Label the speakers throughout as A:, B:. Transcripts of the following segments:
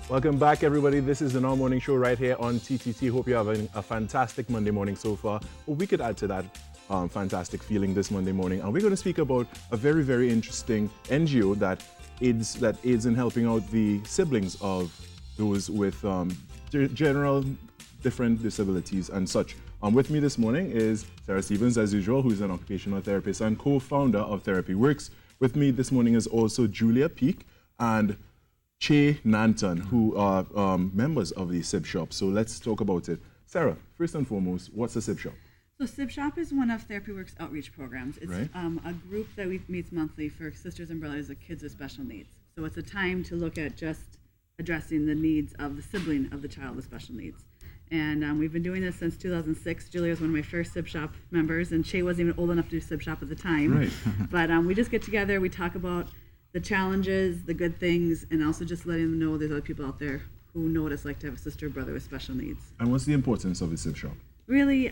A: Welcome back, everybody. This is the Now Morning Show right here on TTT. Hope you're having a fantastic Monday morning so far. Well, we could add to that fantastic feeling this Monday morning. And we're going to speak about a very, very interesting NGO that aids in helping out the siblings of those with general different disabilities and such. With me this morning is Sarah Stevens, as usual, who is an occupational therapist and co-founder of Therapy Works. With me this morning is also Julia Peak and Che Nanton, who are members of the Sibshop. So let's talk about it. Sarah, first and foremost, what's a Sibshop?
B: So Sibshop is one of Therapy Works' outreach programs. It's
A: Right.
B: A group that meets monthly for sisters and brothers of kids with special needs. So it's a time to look at just addressing the needs of the sibling of the child with special needs. And we've been doing this since 2006. Julia was one of my first Sibshop members, and Che wasn't even old enough to do Sibshop at the time.
A: Right.
B: But we just get together, we talk about the challenges, the good things, and also just letting them know there's other people out there who know what it's like to have a sister or brother with special needs.
A: And what's the importance of the Sibshop?
B: Really,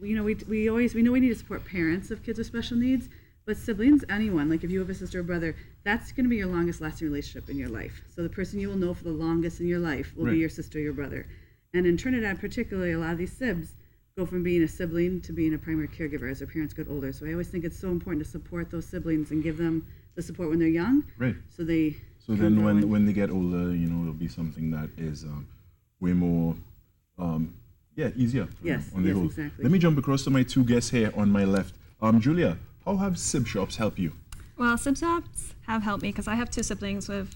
B: we know we need to support parents of kids with special needs, but siblings, anyone, like if you have a sister or brother, that's going to be your longest lasting relationship in your life. So the person you will know for the longest in your life will
A: Right.
B: be your sister or your brother. And in Trinidad particularly, a lot of these sibs go from being a sibling to being a primary caregiver as their parents get older. So I always think it's so important to support those siblings and give them the support when they're young.
A: Right.
B: So they.
A: So then when they get older, it'll be something that is way more, easier
B: Yes,
A: on the
B: yes,
A: whole.
B: exactly.
A: Let me jump across to my two guests here on my left. Julia, how have Sibshops helped you?
C: Well, Sibshops have helped me because I have two siblings with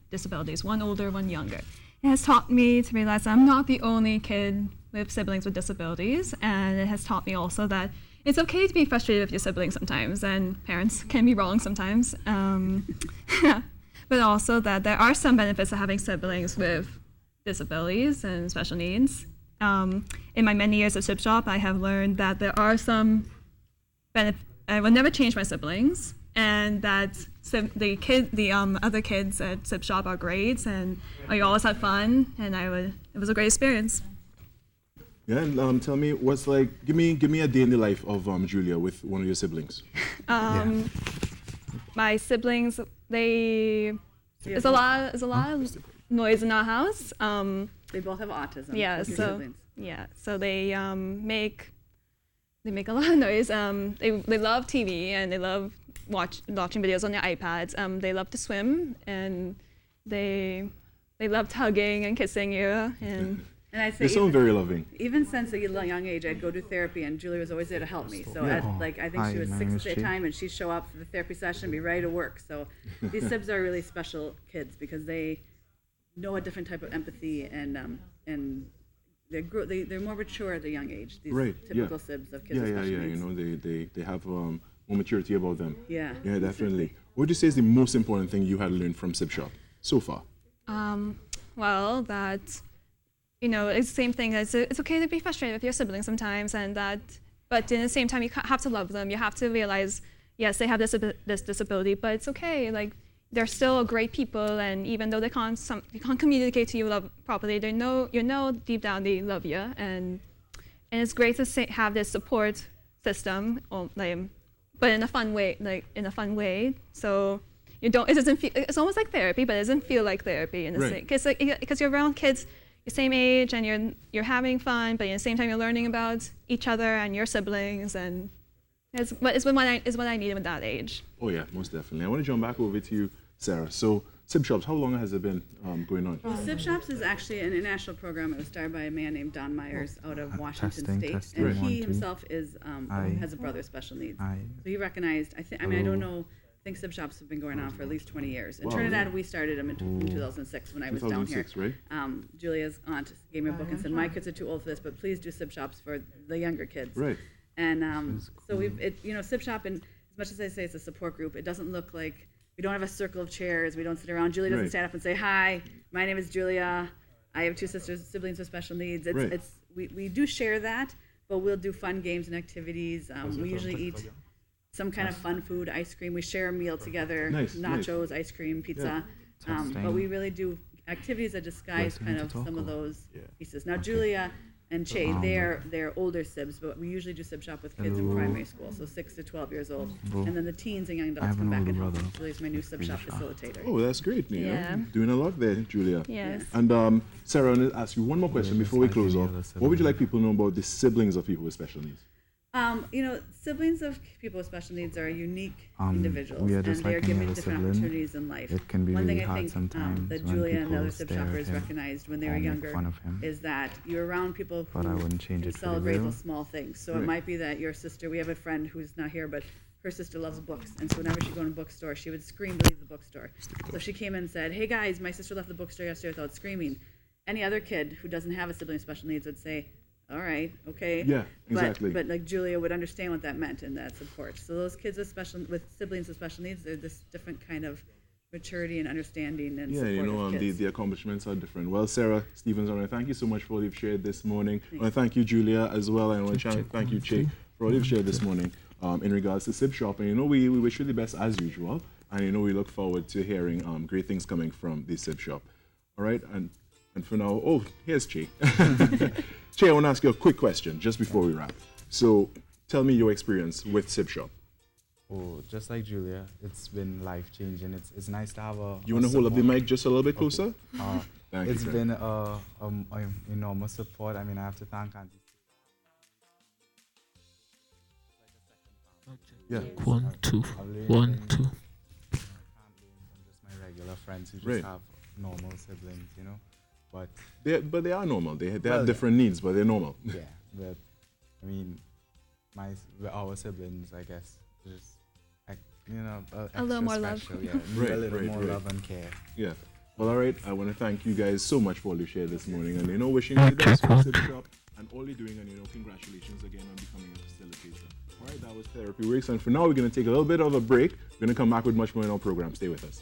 C: disabilities, one older, one younger. It has taught me to realize I'm not the only kid with siblings with disabilities, and it has taught me also that it's okay to be frustrated with your siblings sometimes, and parents can be wrong sometimes. But also that there are some benefits of having siblings with disabilities and special needs. In my many years at Sibshop, I have learned that there are some benefits. I will never change my siblings, and that the other kids at Sibshop are great, and we always had fun, and it was a great experience.
A: Yeah, and tell me what's like. Give me a day in the life of Julia with one of your siblings.
C: My siblings, there's a lot of noise in our house.
B: They both have autism.
C: Yeah,
B: both your
C: so
B: siblings.
C: yeah, so they make a lot of noise. They love TV and they love watching videos on their iPads. They love to swim, and they loved hugging and kissing you.
B: And I'd say
A: They sound very loving.
B: even since a young age, I'd go to therapy, and Julia was always there to help me. So
A: Yeah.
B: I think she was 6 at a time, and she'd show up for the therapy session and be ready to work. So these sibs are really special kids because they know a different type of empathy, and they're more mature at a young age. These
A: Right,
B: typical
A: yeah.
B: sibs of kids with special needs.
A: They have more maturity about them.
B: Yeah.
A: Yeah, definitely. What would you say is the most important thing you had learned from Sibshop so far?
C: Well, that it's the same thing. It's okay to be frustrated with your siblings sometimes, but at the same time, you have to love them. You have to realize, yes, they have this disability, but it's okay. Like, they're still great people, and even though they can't communicate to you properly, deep down they love you, and it's great to have this support system, but in a fun way. So it's almost like therapy, but it doesn't feel like therapy in a
A: Right.
C: sense, because you're around kids your same age, and you're having fun, but at the same time you're learning about each other and your siblings, and it's what I needed at that age.
A: Oh yeah, most definitely. I want to jump back over to you, Sarah. So Sibshops, how long has it been going on?
B: Well, Sibshops is actually an international program. It was started by a man named Don Myers out of Washington State,
D: testing,
B: and
D: one,
B: he
D: two.
B: himself has a brother with special needs. So he recognized. I don't know. I think Sibshops have been going on for at least 20 years. In
A: Wow,
B: Trinidad,
A: yeah.
B: we started them in 2006 when I was down here.
A: 2006, right?
B: Julia's aunt gave me a book and said, "My kids are too old for this, but please do Sibshops for the younger kids."
A: Right.
B: And so Sibshop, and as much as I say it's a support group, it doesn't look like, we don't have a circle of chairs. We don't sit around. Julia doesn't
A: Right.
B: stand up and say, "Hi, my name is Julia. I have two siblings with special needs."
A: Right.
B: We do share that, but we'll do fun games and activities. We usually eat some kind of fun food, ice cream. We share a meal together,
A: Nice,
B: nachos, ice cream, pizza. But we really do activities that disguise kind of some of those pieces. Now, Julia, and Che, they're older Sibs, but we usually do Sibshop with kids in primary school, so 6 to 12 years old. And then the teens and young adults come back and help. Julie's my new Sibshop facilitator.
A: Oh, that's great, Nia.
C: Yeah.
A: Doing a lot there, Julia.
C: Yes.
A: And Sarah, I want to ask you one more question before we close off. What would you like people to know about the siblings of people with special needs?
B: Siblings of people with special needs are unique
D: We
B: individuals,
D: are
B: and
D: just
B: they're
D: like any
B: given
D: other
B: different
D: sibling.
B: opportunities in life.
D: It can be
B: One
D: really
B: thing I
D: hard
B: think
D: sometimes
B: that
D: when
B: Julia and the other
D: people
B: Sib
D: stare at
B: shoppers
D: him
B: recognized when they
D: or
B: were
D: make
B: younger
D: fun of him.
B: is that you're around people
D: But I wouldn't change
B: who
D: it for the
B: celebrate
D: real.
B: those small things. So
A: Right.
B: it might be that your sister, we have a friend who's not here, but her sister loves books, and so whenever she'd go in a bookstore, she would scream to leave the bookstore. So if she came in and said, "Hey guys, my sister left the bookstore yesterday," without screaming, any other kid who doesn't have a sibling with special needs would say, "All right, okay."
A: Yeah, exactly.
B: But like Julia would understand what that meant and that support. So those kids with siblings with special needs, they're this different kind of maturity and understanding and
A: Yeah,
B: support of kids.
A: the accomplishments are different. Well, Sarah Stevens, I want to thank you so much for all you've shared this morning. I want to thank you, Julia, as well. And I want to thank you, Che, for all you've shared this morning in regards to Sibshop. And we wish you the best as usual. And we look forward to hearing great things coming from the Sibshop. All right, and for now, here's Che. Che, I want to ask you a quick question just before we wrap. So, tell me your experience with Sibshop.
D: Oh, just like Julia, it's been life-changing. It's nice to have a
A: You want to hold up the mic just a little bit closer? Thank you,
D: It's
A: sir.
D: been an enormous support. I mean, I have to thank Auntie.
A: Yeah.
E: 1, 2,
D: I've learned
E: 1,
D: things
E: 2.
D: I can't learn from just my regular friends who just
A: Right.
D: have normal siblings, But
A: But they are normal. They
D: Well,
A: have different needs, but they're normal.
D: yeah, but I mean, our siblings, I guess, just
C: A little more love.
D: special, yeah, need
A: Right,
D: a little
A: right,
D: more
A: right.
D: love and care.
A: Yeah. Well, all right. I want to thank you guys so much for all you shared this morning. And, wishing you the best for Sibshop and all you're doing. And, congratulations again on becoming a facilitator. All right. That was Therapy Works. And for now, we're going to take a little bit of a break. We're going to come back with much more in our program. Stay with us.